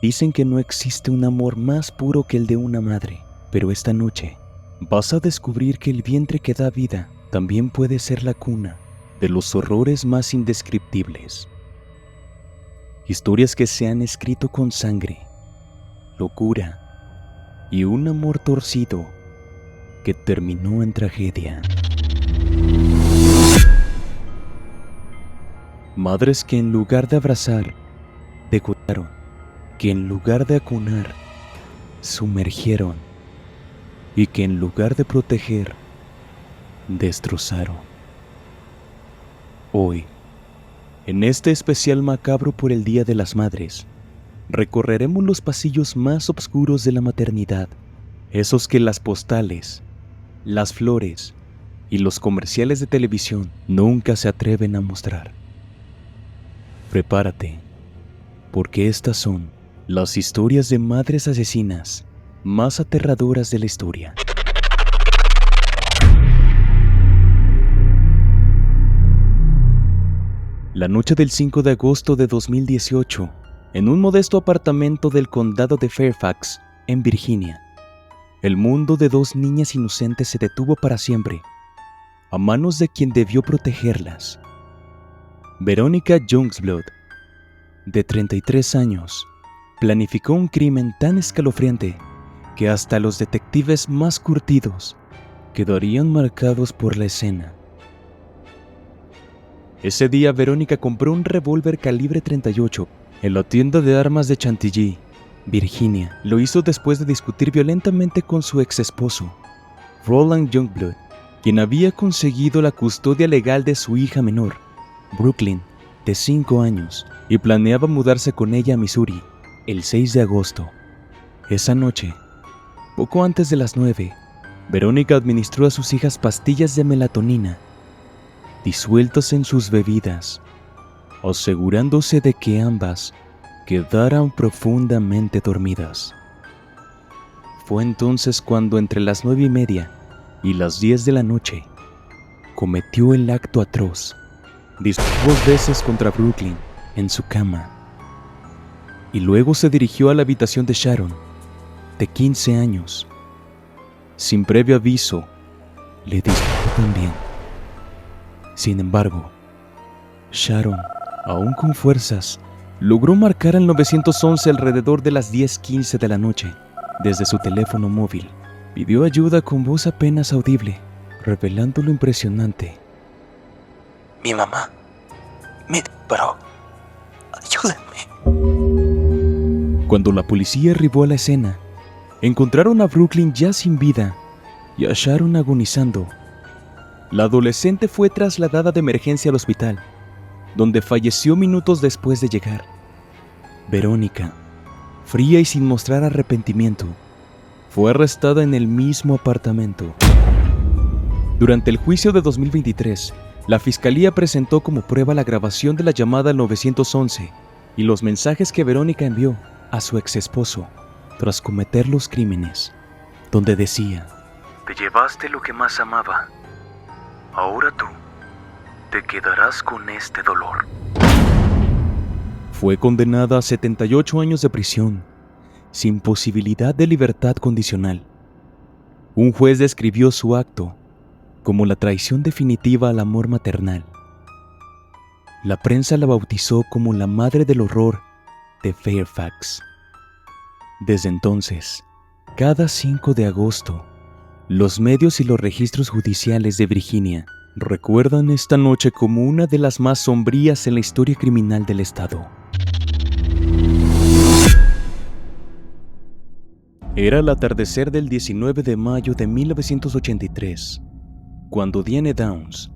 Dicen que no existe un amor más puro que el de una madre, pero esta noche vas a descubrir que el vientre que da vida también puede ser la cuna de los horrores más indescriptibles. Historias que se han escrito con sangre, locura y un amor torcido que terminó en tragedia. Madres que en lugar de abrazar, degollaron, que en lugar de acunar, sumergieron, y que en lugar de proteger, destrozaron. Hoy, en este especial macabro por el Día de las Madres, recorreremos los pasillos más oscuros de la maternidad, esos que las postales, las flores y los comerciales de televisión nunca se atreven a mostrar. Prepárate, porque estas son las historias de madres asesinas más aterradoras de la historia. La noche del 5 de agosto de 2018, en un modesto apartamento del condado de Fairfax, en Virginia, el mundo de dos niñas inocentes se detuvo para siempre, a manos de quien debió protegerlas. Veronica Youngblood, de 33 años, planificó un crimen tan escalofriante que hasta los detectives más curtidos quedarían marcados por la escena. Ese día Verónica compró un revólver calibre 38 en la tienda de armas de Chantilly, Virginia. Lo hizo después de discutir violentamente con su ex esposo, Roland Youngblood, quien había conseguido la custodia legal de su hija menor, Brooklyn, de 5 años, y planeaba mudarse con ella a Missouri el 6 de agosto. Esa noche, poco antes de las 9, Verónica administró a sus hijas pastillas de melatonina disueltas en sus bebidas, asegurándose de que ambas quedaran profundamente dormidas. Fue entonces cuando entre las 9:30 y las 10 de la noche cometió el acto atroz. Disparó 2 veces contra Brooklyn en su cama y luego se dirigió a la habitación de Sharon, de 15 años. Sin previo aviso, le disparó también. Sin embargo, Sharon, aún con fuerzas, logró marcar al 911 alrededor de las 10:15 de la noche. Desde su teléfono móvil, pidió ayuda con voz apenas audible, revelando lo impresionante. Mi mamá me disparó. Ayúdenme. Cuando la policía arribó a la escena, encontraron a Brooklyn ya sin vida y a Sharon agonizando. La adolescente fue trasladada de emergencia al hospital, donde falleció minutos después de llegar. Verónica, fría y sin mostrar arrepentimiento, fue arrestada en el mismo apartamento. Durante el juicio de 2023, la fiscalía presentó como prueba la grabación de la llamada al 911 y los mensajes que Verónica envió a su ex esposo tras cometer los crímenes, donde decía: te llevaste lo que más amaba. Ahora tú te quedarás con este dolor. Fue condenada a 78 años de prisión, sin posibilidad de libertad condicional. Un juez describió su acto como la traición definitiva al amor maternal. La prensa la bautizó como la madre del horror de Fairfax. Desde entonces, cada 5 de agosto, los medios y los registros judiciales de Virginia recuerdan esta noche como una de las más sombrías en la historia criminal del estado. Era el atardecer del 19 de mayo de 1983, cuando Diane Downs,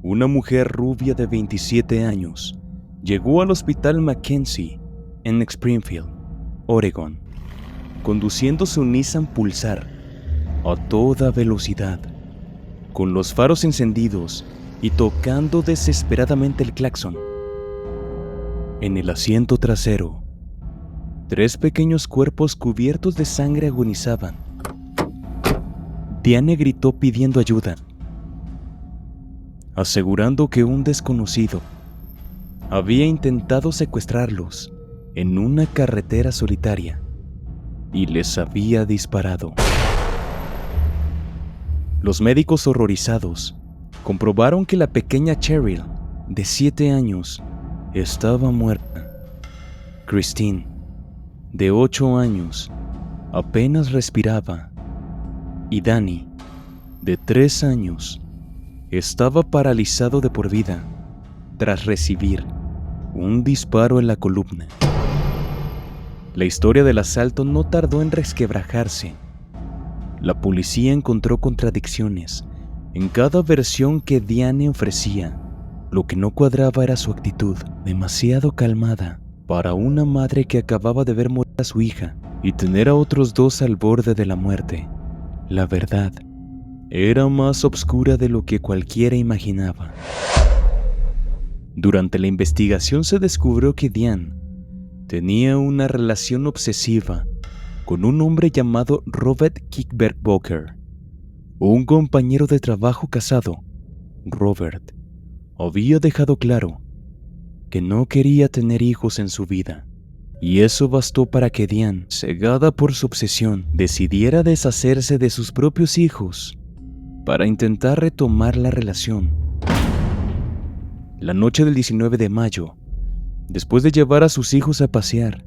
una mujer rubia de 27 años, llegó al Hospital Mackenzie en Springfield, Oregon, conduciendo su Nissan Pulsar a toda velocidad, con los faros encendidos y tocando desesperadamente el claxon. En el asiento trasero, 3 pequeños cuerpos cubiertos de sangre agonizaban. Diane gritó pidiendo ayuda, asegurando que un desconocido había intentado secuestrarlos en una carretera solitaria y les había disparado. Los médicos, horrorizados, comprobaron que la pequeña Cheryl, de 7 años, estaba muerta. Christine, de 8 años, apenas respiraba, y Danny, de 3 años, estaba paralizado de por vida tras recibir un disparo en la columna. La historia del asalto no tardó en resquebrajarse. La policía encontró contradicciones en cada versión que Diane ofrecía. Lo que no cuadraba era su actitud, demasiado calmada para una madre que acababa de ver morir a su hija y tener a otros 2 al borde de la muerte. La verdad era más oscura de lo que cualquiera imaginaba. Durante la investigación se descubrió que Diane tenía una relación obsesiva con un hombre llamado Robert Kickberg-Boker, un compañero de trabajo casado. Robert había dejado claro que no quería tener hijos en su vida, y eso bastó para que Diane, cegada por su obsesión, decidiera deshacerse de sus propios hijos para intentar retomar la relación. La noche del 19 de mayo, después de llevar a sus hijos a pasear,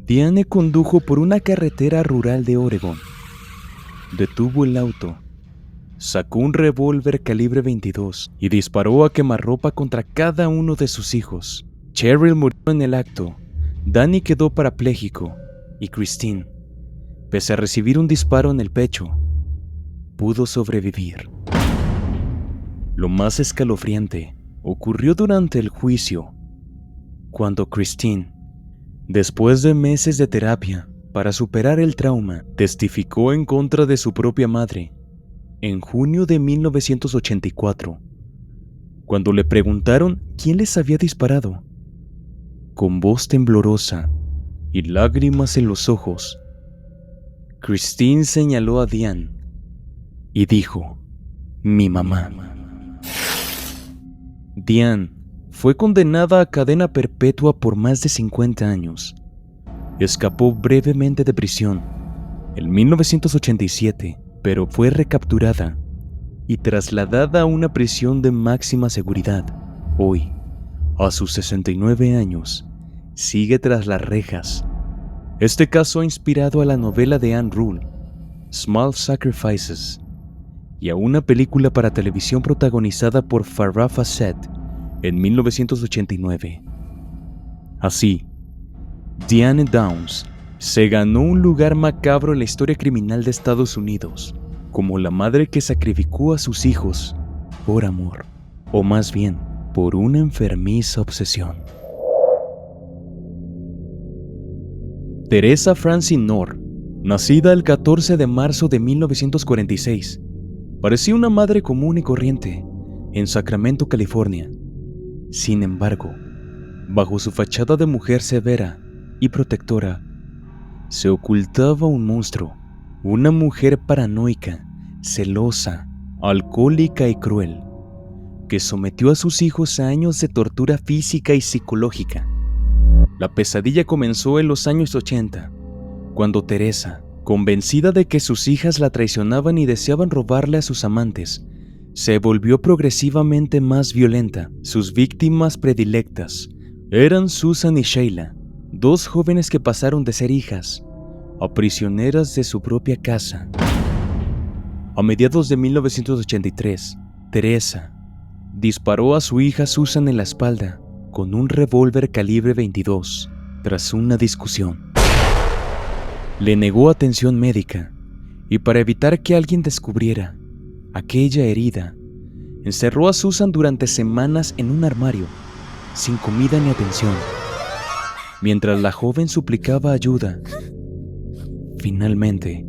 Diane condujo por una carretera rural de Oregón. Detuvo el auto, sacó un revólver calibre 22 y disparó a quemarropa contra cada uno de sus hijos. Cheryl murió en el acto, Danny quedó parapléjico y Christine, pese a recibir un disparo en el pecho, pudo sobrevivir. Lo más escalofriante ocurrió durante el juicio, cuando Christine, después de meses de terapia para superar el trauma, testificó en contra de su propia madre. En junio de 1984, cuando le preguntaron quién les había disparado, con voz temblorosa y lágrimas en los ojos, Christine señaló a Diane y dijo: "Mi mamá". Diane fue condenada a cadena perpetua por más de 50 años. Escapó brevemente de prisión en 1987, pero fue recapturada y trasladada a una prisión de máxima seguridad. Hoy, a sus 69 años, sigue tras las rejas. Este caso ha inspirado a la novela de Anne Rule, Small Sacrifices, y a una película para televisión protagonizada por Farrah Fawcett en 1989. Así, Diane Downs se ganó un lugar macabro en la historia criminal de Estados Unidos, como la madre que sacrificó a sus hijos por amor, o más bien, por una enfermiza obsesión. Teresa Francine Knorr, nacida el 14 de marzo de 1946, parecía una madre común y corriente en Sacramento, California. Sin embargo, bajo su fachada de mujer severa y protectora, se ocultaba un monstruo, una mujer paranoica, celosa, alcohólica y cruel, que sometió a sus hijos a años de tortura física y psicológica. La pesadilla comenzó en los años 80, cuando Teresa, convencida de que sus hijas la traicionaban y deseaban robarle a sus amantes, se volvió progresivamente más violenta. Sus víctimas predilectas eran Susan y Sheila, 2 jóvenes que pasaron de ser hijas a prisioneras de su propia casa. A mediados de 1983, Teresa disparó a su hija Susan en la espalda con un revólver calibre 22 tras una discusión. Le negó atención médica y, para evitar que alguien descubriera aquella herida, encerró a Susan durante semanas en un armario, sin comida ni atención, mientras la joven suplicaba ayuda. Finalmente,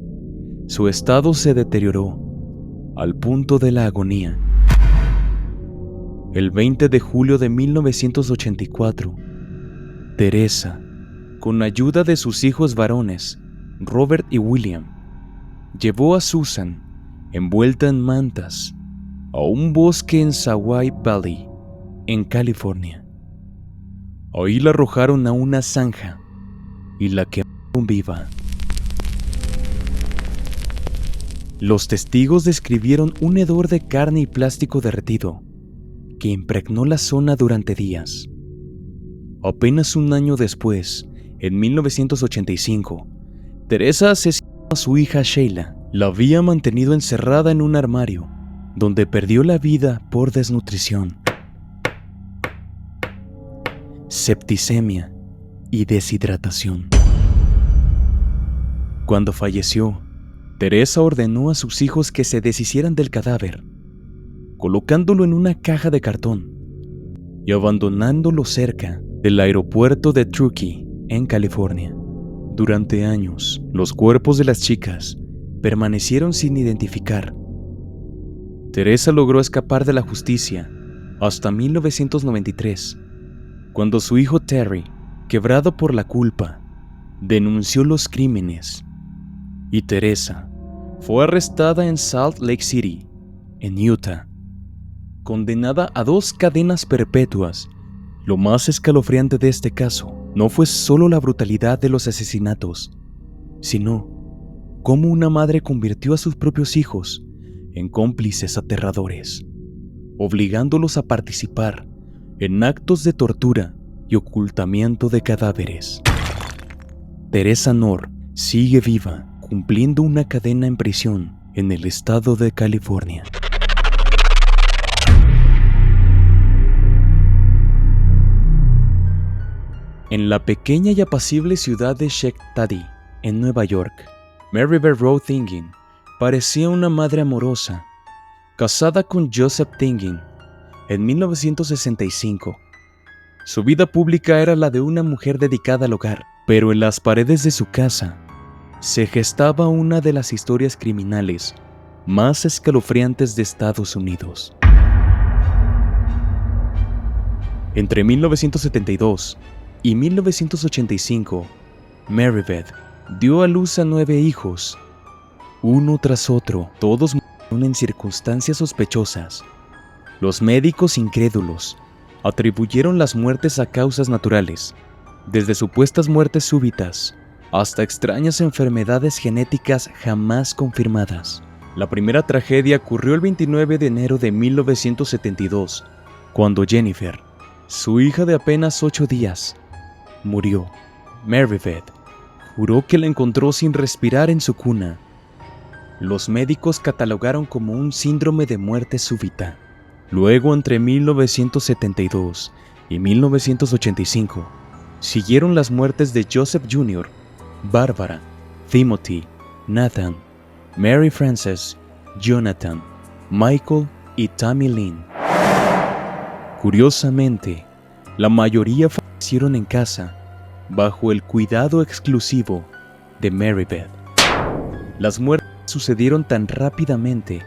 su estado se deterioró al punto de la agonía. El 20 de julio de 1984, Teresa, con ayuda de sus hijos varones, Robert y William, llevó a Susan, envuelta en mantas, a un bosque en Sawai Valley, en California. Ahí la arrojaron a una zanja y la quemaron viva. Los testigos describieron un hedor de carne y plástico derretido que impregnó la zona durante días. Apenas un año después, en 1985, Teresa asesinó a su hija Sheila. La había mantenido encerrada en un armario, donde perdió la vida por desnutrición, septicemia y deshidratación. Cuando falleció, Teresa ordenó a sus hijos que se deshicieran del cadáver, colocándolo en una caja de cartón y abandonándolo cerca del aeropuerto de Truckee, en California. Durante años, los cuerpos de las chicas permanecieron sin identificar. Teresa logró escapar de la justicia hasta 1993, cuando su hijo Terry, quebrado por la culpa, denunció los crímenes, y Teresa fue arrestada en Salt Lake City, en Utah, condenada a 2 cadenas perpetuas. Lo más escalofriante de este caso no fue solo la brutalidad de los asesinatos, sino cómo una madre convirtió a sus propios hijos en cómplices aterradores, obligándolos a participar en actos de tortura y ocultamiento de cadáveres. Teresa Knorr sigue viva, cumpliendo una cadena en prisión en el estado de California. En la pequeña y apacible ciudad de Schenectady, en Nueva York, Maribeth Rowe Thingy parecía una madre amorosa, casada con Joseph Thingy en 1965. Su vida pública era la de una mujer dedicada al hogar, pero en las paredes de su casa se gestaba una de las historias criminales más escalofriantes de Estados Unidos. Entre 1972 y 1985, Maribeth dio a luz a 9 hijos, uno tras otro. Todos murieron en circunstancias sospechosas. Los médicos incrédulos atribuyeron las muertes a causas naturales, desde supuestas muertes súbitas hasta extrañas enfermedades genéticas jamás confirmadas. La primera tragedia ocurrió el 29 de enero de 1972, cuando Jennifer, su hija de apenas 8 días, murió. Maribeth juró que la encontró sin respirar en su cuna. Los médicos catalogaron como un síndrome de muerte súbita. Luego, entre 1972 y 1985, siguieron las muertes de Joseph Jr., Barbara, Timothy, Nathan, Mary Frances, Jonathan, Michael y Tammy Lynn. Curiosamente, la mayoría fallecieron en casa, bajo el cuidado exclusivo de Maribeth. Las muertes sucedieron tan rápidamente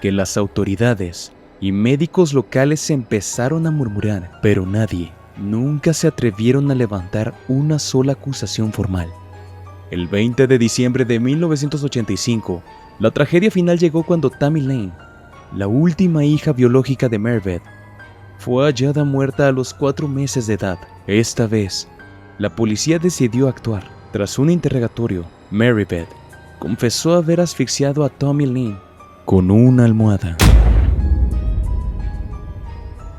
que las autoridades y médicos locales empezaron a murmurar, pero nadie, nunca se atrevieron a levantar una sola acusación formal. El 20 de diciembre de 1985, la tragedia final llegó cuando Tammy Lynn, la última hija biológica de Maribeth, fue hallada muerta a los 4 meses de edad. Esta vez, la policía decidió actuar. Tras un interrogatorio, Maribeth confesó haber asfixiado a Tammy Lynn con una almohada.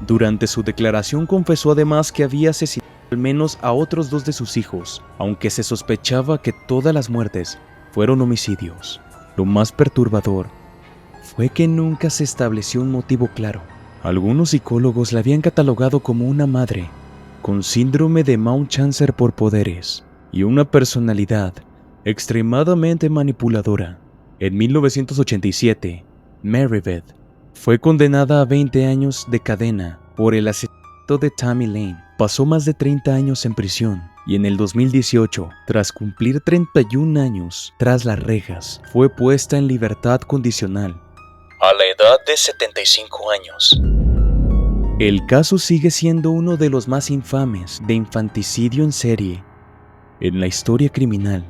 Durante su declaración confesó además que había asesinado al menos a otros 2 de sus hijos, aunque se sospechaba que todas las muertes fueron homicidios. Lo más perturbador fue que nunca se estableció un motivo claro. Algunos psicólogos la habían catalogado como una madre con síndrome de Munchausen por poderes y una personalidad extremadamente manipuladora. En 1987, Maribeth fue condenada a 20 años de cadena por el asesinato de Tammy Lynn. Pasó más de 30 años en prisión y en el 2018, tras cumplir 31 años tras las rejas, fue puesta en libertad condicional a la edad de 75 años. El caso sigue siendo uno de los más infames de infanticidio en serie en la historia criminal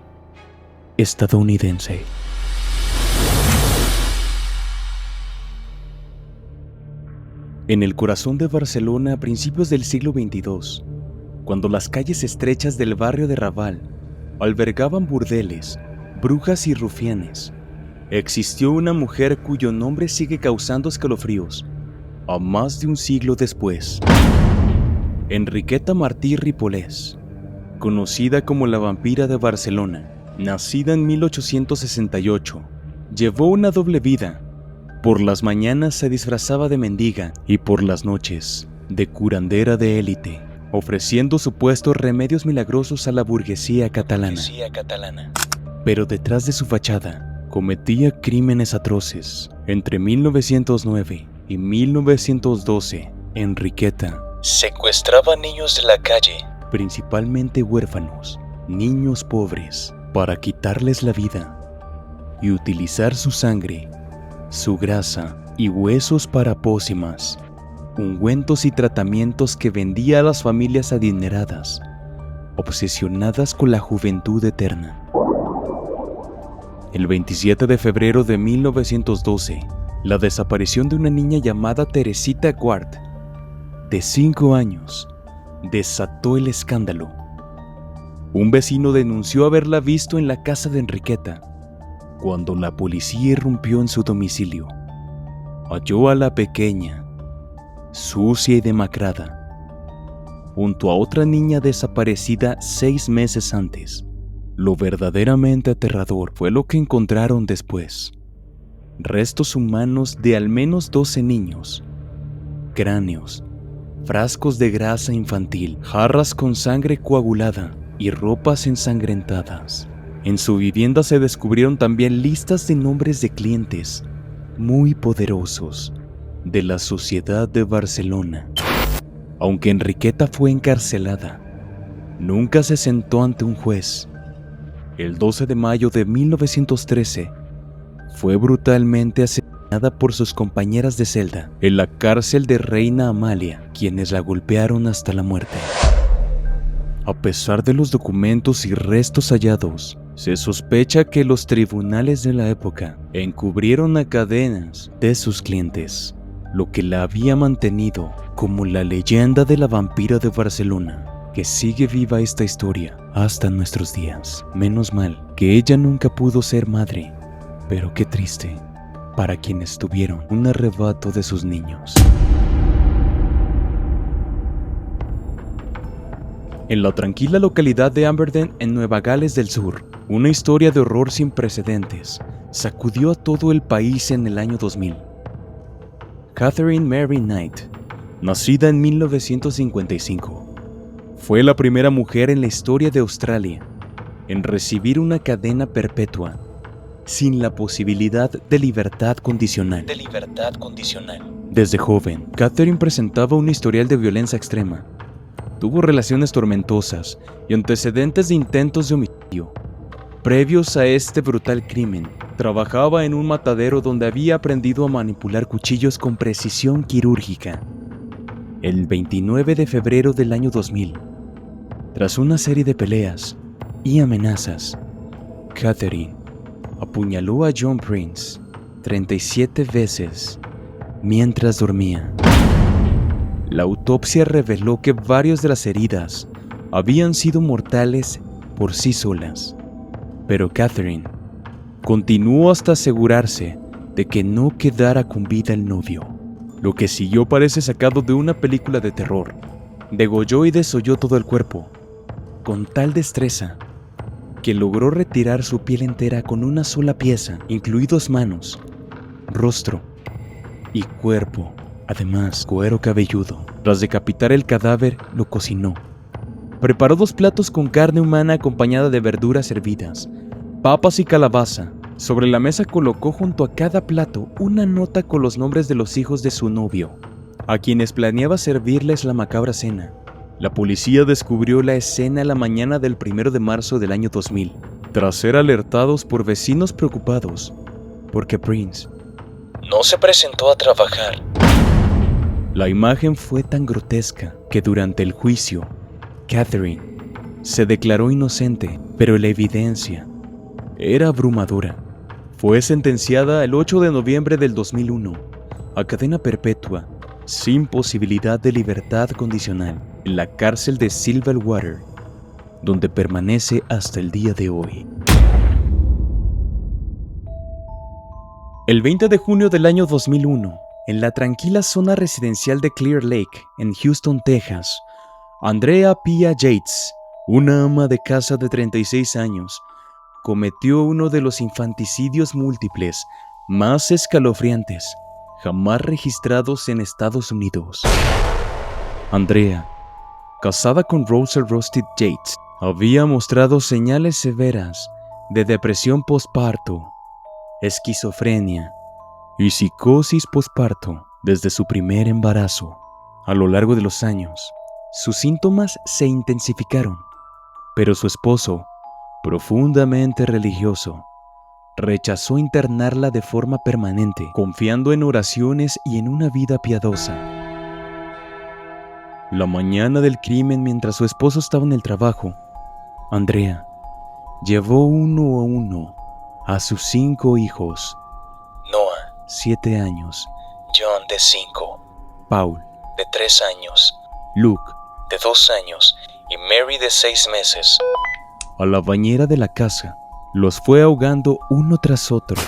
estadounidense. En el corazón de Barcelona a principios del siglo XXII, cuando las calles estrechas del barrio de Raval albergaban burdeles, brujas y rufianes. Existió una mujer cuyo nombre sigue causando escalofríos, a más de un siglo después. Enriqueta Martí Ripolés, conocida como la vampira de Barcelona, nacida en 1868, llevó una doble vida. Por las mañanas se disfrazaba de mendiga y por las noches de curandera de élite, ofreciendo supuestos remedios milagrosos a la burguesía catalana. Pero detrás de su fachada cometía crímenes atroces. Entre 1909 y 1912, Enriqueta secuestraba niños de la calle, principalmente huérfanos, niños pobres, para quitarles la vida y utilizar su sangre, su grasa y huesos para pócimas, ungüentos y tratamientos que vendía a las familias adineradas, obsesionadas con la juventud eterna. El 27 de febrero de 1912, la desaparición de una niña llamada Teresita Guard, de 5 años, desató el escándalo. Un vecino denunció haberla visto en la casa de Enriqueta. Cuando la policía irrumpió en su domicilio, halló a la pequeña, sucia y demacrada, junto a otra niña desaparecida 6 meses antes. Lo verdaderamente aterrador fue lo que encontraron después: restos humanos de al menos 12 niños, cráneos, frascos de grasa infantil, jarras con sangre coagulada y ropas ensangrentadas. En su vivienda se descubrieron también listas de nombres de clientes muy poderosos de la sociedad de Barcelona. Aunque Enriqueta fue encarcelada, nunca se sentó ante un juez. El 12 de mayo de 1913, fue brutalmente asesinada por sus compañeras de celda en la cárcel de Reina Amalia, quienes la golpearon hasta la muerte. A pesar de los documentos y restos hallados, se sospecha que los tribunales de la época encubrieron a cadenas de sus clientes, lo que la había mantenido como la leyenda de la vampira de Barcelona, que sigue viva esta historia hasta nuestros días. Menos mal que ella nunca pudo ser madre, pero qué triste para quienes tuvieron un arrebato de sus niños. En la tranquila localidad de Aberdeen, en Nueva Gales del Sur, una historia de horror sin precedentes sacudió a todo el país en el año 2000. Catherine Mary Knight, nacida en 1955, fue la primera mujer en la historia de Australia en recibir una cadena perpetua sin la posibilidad de libertad condicional. Desde joven, Catherine presentaba un historial de violencia extrema. Tuvo relaciones tormentosas y antecedentes de intentos de homicidio. Previos a este brutal crimen, trabajaba en un matadero donde había aprendido a manipular cuchillos con precisión quirúrgica. El 29 de febrero del año 2000, tras una serie de peleas y amenazas, Catherine apuñaló a John Prince 37 veces mientras dormía. La autopsia reveló que varias de las heridas habían sido mortales por sí solas, pero Catherine continuó hasta asegurarse de que no quedara con vida el novio. Lo que siguió parece sacado de una película de terror. Degolló y desolló todo el cuerpo, con tal destreza que logró retirar su piel entera con una sola pieza, incluidos manos, rostro y cuerpo. Además, cuero cabelludo. Tras decapitar el cadáver, lo cocinó. Preparó 2 platos con carne humana acompañada de verduras hervidas, papas y calabaza. Sobre la mesa colocó junto a cada plato una nota con los nombres de los hijos de su novio, a quienes planeaba servirles la macabra cena. La policía descubrió la escena la mañana del 1 de marzo del año 2000, tras ser alertados por vecinos preocupados, porque Prince no se presentó a trabajar. La imagen fue tan grotesca que durante el juicio, Catherine se declaró inocente, pero la evidencia era abrumadora. Fue sentenciada el 8 de noviembre del 2001 a cadena perpetua, sin posibilidad de libertad condicional, en la cárcel de Silverwater, donde permanece hasta el día de hoy. El 20 de junio del año 2001, en la tranquila zona residencial de Clear Lake, en Houston, Texas, Andrea Pia Yates, una ama de casa de 36 años, cometió uno de los infanticidios múltiples más escalofriantes jamás registrados en Estados Unidos. Andrea, casada con Russell Rusty Yates, había mostrado señales severas de depresión posparto, esquizofrenia y psicosis posparto desde su primer embarazo. A lo largo de los años, sus síntomas se intensificaron, pero su esposo, profundamente religioso, rechazó internarla de forma permanente, confiando en oraciones y en una vida piadosa. La mañana del crimen, mientras su esposo estaba en el trabajo, Andrea llevó uno a uno a sus 5 hijos: Noah, 7 años, John de 5, Paul, de 3 años, Luke, de 2 años y Mary de 6 meses. a la bañera de la casa. Los fue ahogando uno tras otro,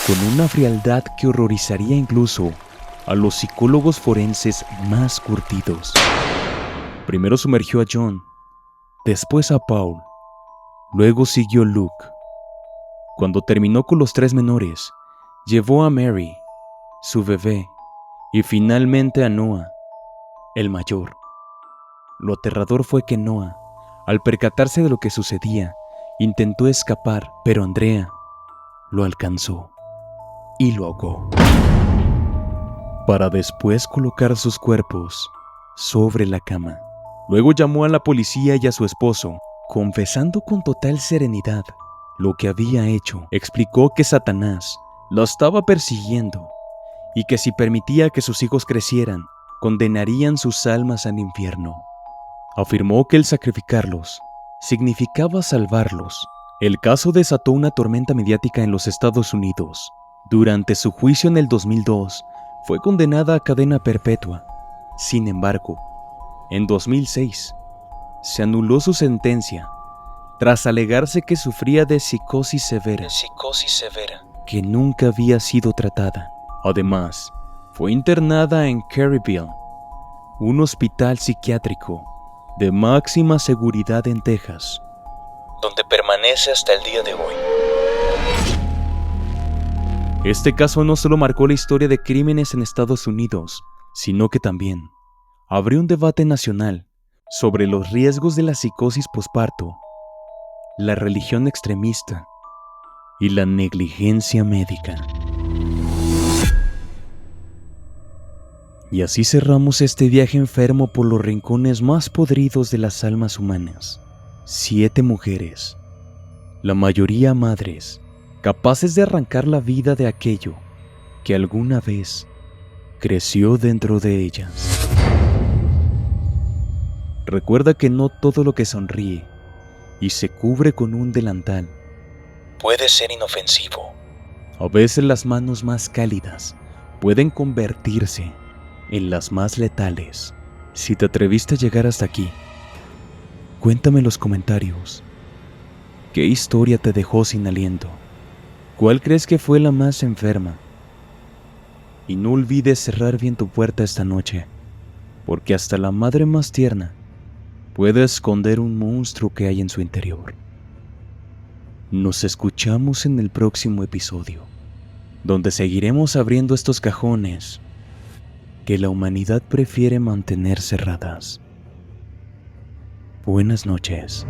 con una frialdad que horrorizaría incluso a los psicólogos forenses más curtidos. Primero sumergió a John, después a Paul, luego siguió Luke. Cuando terminó con los 3 menores, llevó a Mary, su bebé, y finalmente a Noah, el mayor. Lo aterrador fue que Noah, al percatarse de lo que sucedía, intentó escapar, pero Andrea lo alcanzó y lo ahogó, para después colocar sus cuerpos sobre la cama. Luego llamó a la policía y a su esposo, confesando con total serenidad lo que había hecho. Explicó que Satanás lo estaba persiguiendo y que si permitía que sus hijos crecieran, condenarían sus almas al infierno. Afirmó que el sacrificarlos significaba salvarlos. El caso desató una tormenta mediática en los Estados Unidos. Durante su juicio en el 2002, fue condenada a cadena perpetua. Sin embargo, en 2006, se anuló su sentencia tras alegarse que sufría de psicosis severa, que nunca había sido tratada. Además, fue internada en Caryville, un hospital psiquiátrico de máxima seguridad en Texas, donde permanece hasta el día de hoy. Este caso no solo marcó la historia de crímenes en Estados Unidos, sino que también abrió un debate nacional sobre los riesgos de la psicosis posparto, la religión extremista y la negligencia médica. Y así cerramos este viaje enfermo por los rincones más podridos de las almas humanas. 7 mujeres, la mayoría madres, capaces de arrancar la vida de aquello que alguna vez creció dentro de ellas. Recuerda que no todo lo que sonríe y se cubre con un delantal puede ser inofensivo. A veces las manos más cálidas pueden convertirse en las más letales. Si te atreviste a llegar hasta aquí, cuéntame en los comentarios. ¿Qué historia te dejó sin aliento? ¿Cuál crees que fue la más enferma? Y no olvides cerrar bien tu puerta esta noche, porque hasta la madre más tierna puede esconder un monstruo que hay en su interior. Nos escuchamos en el próximo episodio, donde seguiremos abriendo estos cajones que la humanidad prefiere mantener cerradas. Buenas noches.